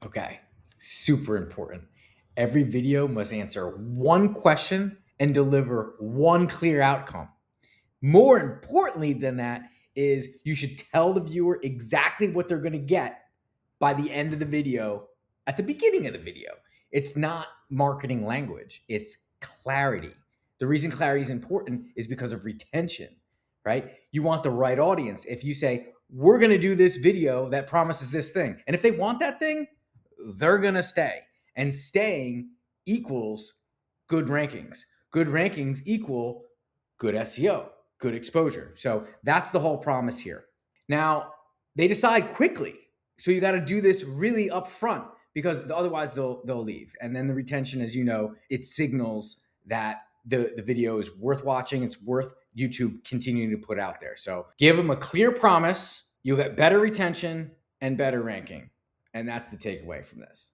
Okay, super important. Every video must answer one question and deliver one clear outcome. More importantly than that is you should tell the viewer exactly what they're going to get by the end of the video, at the beginning of the video. It's not marketing language, it's clarity. The reason clarity is important is because of retention, right? You want the right audience. If you say, we're going to do this video that promises this thing, and if they want that thing, they're going to stay. And staying equals good rankings. Good rankings equal good SEO, good exposure. So that's the whole promise here. Now, they decide quickly. So you got to do this really upfront because otherwise they'll leave. And then the retention, as you know, it signals that the video is worth watching. It's worth YouTube continuing to put out there. So give them a clear promise. You'll get better retention and better ranking. And that's the takeaway from this.